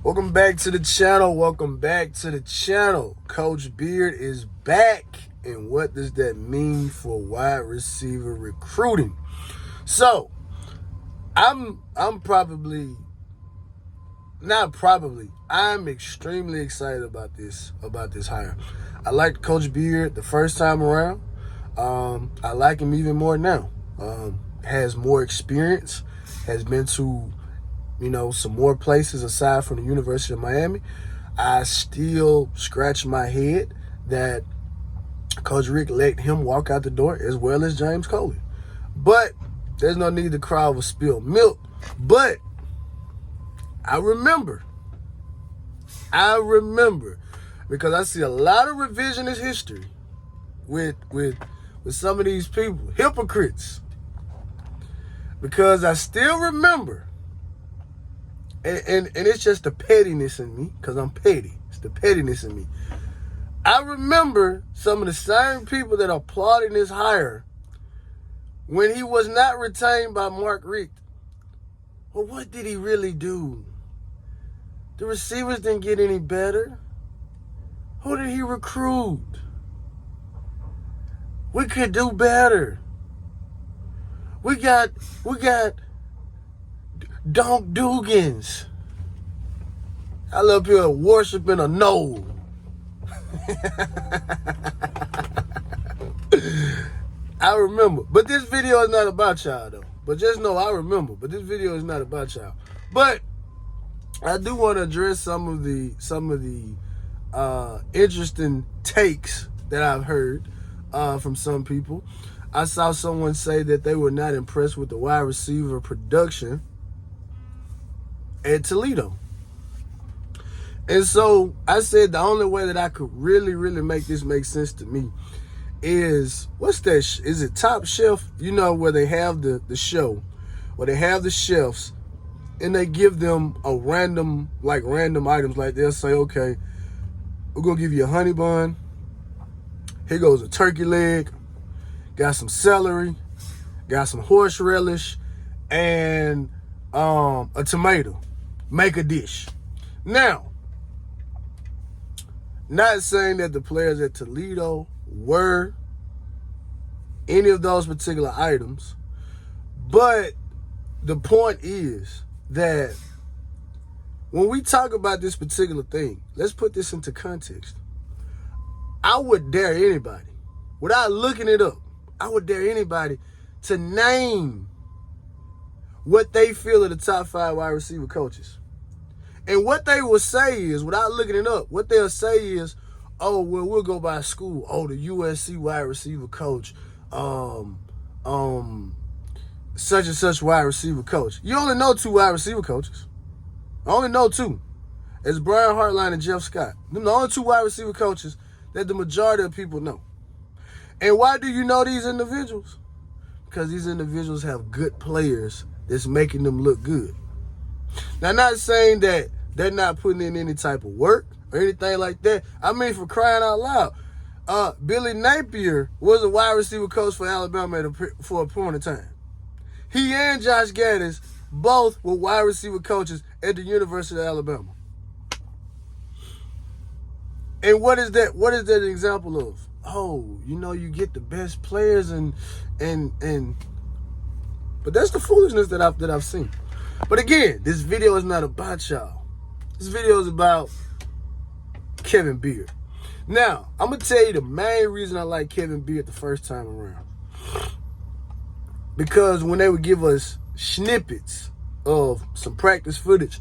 Welcome back to the channel. Welcome back to the channel. Coach Beard is back. And what does that mean for wide receiver recruiting? So, I'm extremely excited about this hire. I liked Coach Beard the first time around. I like him even more now. Has more experience, has been to some more places aside from the University of Miami. I still scratch my head that Coach Richt let him walk out the door as well as James Coley. But there's no need to cry over spilled milk. But I remember because I see a lot of revisionist history with some of these people, hypocrites. Because I still remember, and it's just the pettiness in me, because I'm petty. It's the pettiness in me. I remember some of the same people that are applauding this hire when he was not retained by Mark Richt. Well, what did he really do? The receivers didn't get any better. Who did he recruit? We could do better. We got Donk Dugans. I love here worshiping a knoll. I remember. But this video is not about y'all, though. But just know I remember. But this video is not about y'all. But I do want to address some of the interesting takes that I've heard from some people. I saw someone say that they were not impressed with the wide receiver production at Toledo. And so I said the only way that I could really make this make sense to me is, what's that? Is it Top Shelf? Where they have the show, where they have the chefs and they give them a random items. Like they'll say, okay, we're going to give you a honey bun. Here goes a turkey leg. Got some celery. Got some horse relish. And a tomato. Make a dish. Now, not saying that the players at Toledo were any of those particular items, but the point is that when we talk about this particular thing, let's put this into context. I would dare anybody, without looking it up, I would dare anybody to name what they feel are the top 5 wide receiver coaches. And what they will say is, without looking it up, what they'll say is, oh, well, we'll go by school. Oh, the USC wide receiver coach, such and such wide receiver coach. You only know 2 wide receiver coaches. I only know 2. It's Brian Hartline and Jeff Scott. Them the only 2 wide receiver coaches that the majority of people know. And why do you know these individuals? Because these individuals have good players that's making them look good. Now, not saying that they're not putting in any type of work or anything like that. I mean, for crying out loud, Billy Napier was a wide receiver coach for Alabama for a point in time. He and Josh Gaddis both were wide receiver coaches at the University of Alabama. And what is that? What is that an example of? Oh, you get the best players and but that's the foolishness that I've seen. But again, this video is not about y'all. This video is about Kevin Beard. Now, I'm going to tell you the main reason I like Kevin Beard the first time around. Because when they would give us snippets of some practice footage,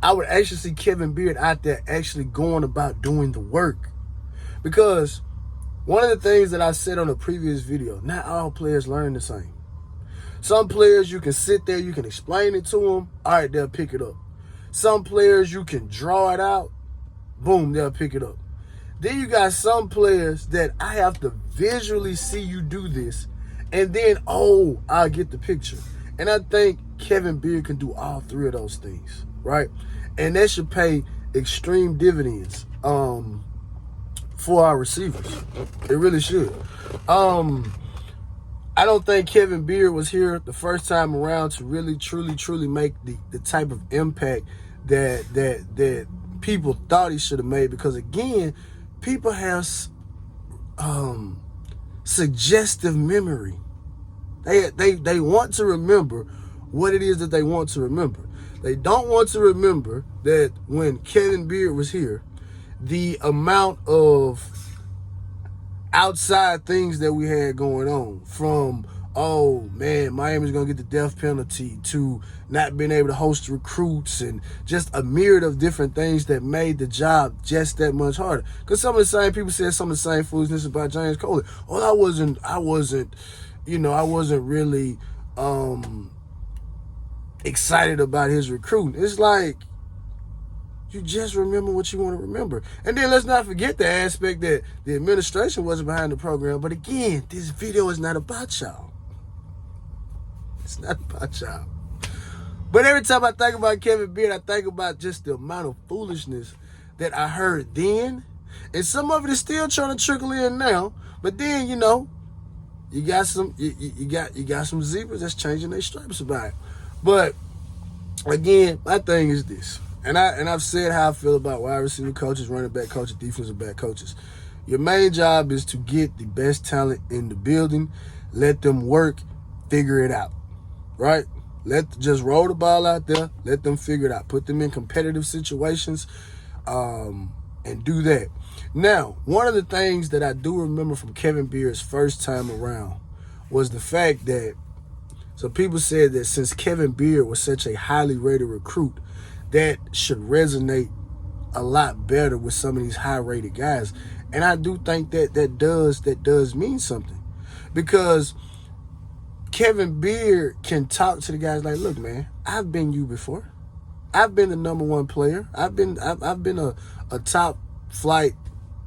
I would actually see Kevin Beard out there actually going about doing the work. Because one of the things that I said on a previous video, not all players learn the same. Some players, you can sit there, you can explain it to them, all right, they'll pick it up. Some players, you can draw it out, boom, they'll pick it up. Then you got some players that I have to visually see you do this, and then, oh, I'll get the picture. And I think Kevin Beard can do all 3 of those things, right? And that should pay extreme dividends for our receivers. It really should. I don't think Kevin Beard was here the first time around to really, truly make the type of impact that people thought he should have made, because again, people have suggestive memory. They want to remember what it is that they want to remember. They don't want to remember that when Kevin Beard was here, the amount of outside things that we had going on, from, oh man, Miami's gonna get the death penalty, to not being able to host recruits, and just a myriad of different things that made the job just that much harder. Because some of the same people said some of the same foolishness about James Coley. Oh, I wasn't really excited about his recruiting. It's like, you just remember what you want to remember. And then let's not forget the aspect that the administration wasn't behind the program. But again, this video is not about y'all. It's not about y'all. But every time I think about Kevin Beard, I think about just the amount of foolishness that I heard then. And some of it is still trying to trickle in now. But then, you got some you got some zebras that's changing their stripes about it. But again, my thing is this. And I've said how I feel about wide receiver coaches, running back coaches, defensive back coaches. Your main job is to get the best talent in the building, let them work, figure it out, right? Just roll the ball out there, let them figure it out, put them in competitive situations, and do that. Now, one of the things that I do remember from Kevin Beard's first time around was the fact that, so people said that since Kevin Beard was such a highly rated recruit, that should resonate a lot better with some of these high-rated guys. And I do think that does mean something. Because Kevin Beard can talk to the guys like, look, man, I've been you before. I've been the number one player. I've been a top flight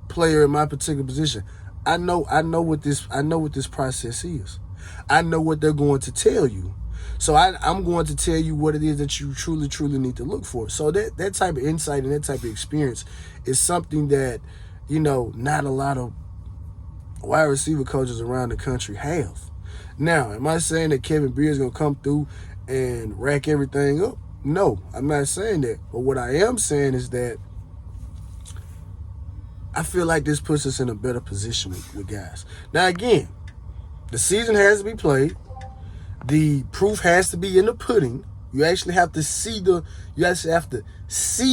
player in my particular position. I know what this process is. I know what they're going to tell you. So I'm going to tell you what it is that you truly, truly need to look for. So that type of insight and that type of experience is something that, not a lot of wide receiver coaches around the country have. Now, am I saying that Kevin Beard is going to come through and rack everything up? No, I'm not saying that. But what I am saying is that I feel like this puts us in a better position with guys. Now, again, the season has to be played. The proof has to be in the pudding. You actually have to see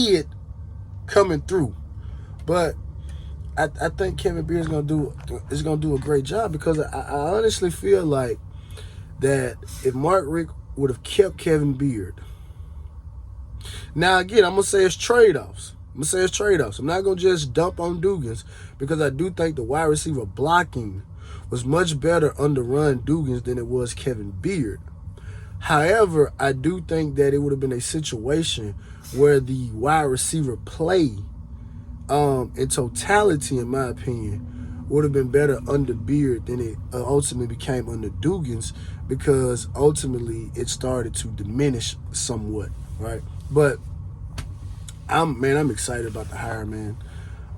it coming through. But I think Kevin Beard is gonna do a great job, because I honestly feel like that if Mark Richt would have kept Kevin Beard. Now again, I'm gonna say it's trade-offs. I'm not gonna just dump on Dugans, because I do think the wide receiver blocking was much better under Ron Dugans than it was Kevin Beard. However, I do think that it would have been a situation where the wide receiver play, in totality, in my opinion, would have been better under Beard than it ultimately became under Dugans, because ultimately it started to diminish somewhat, right? But I'm excited about the hire, man.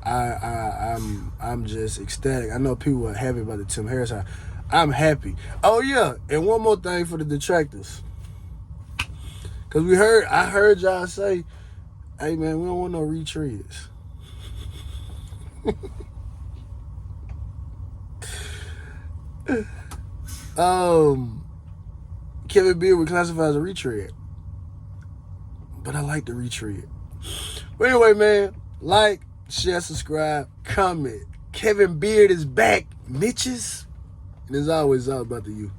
I'm just ecstatic. I know people are happy about the Tim Harris hire. I'm happy. Oh yeah, and one more thing for the detractors, because I heard y'all say, "Hey man, we don't want no retreads." Kevin Beard would classify as a retread, but I like the retread. But anyway, man, like, share, subscribe, comment. Kevin Beard is back, bitches. And as always, it's all about the you.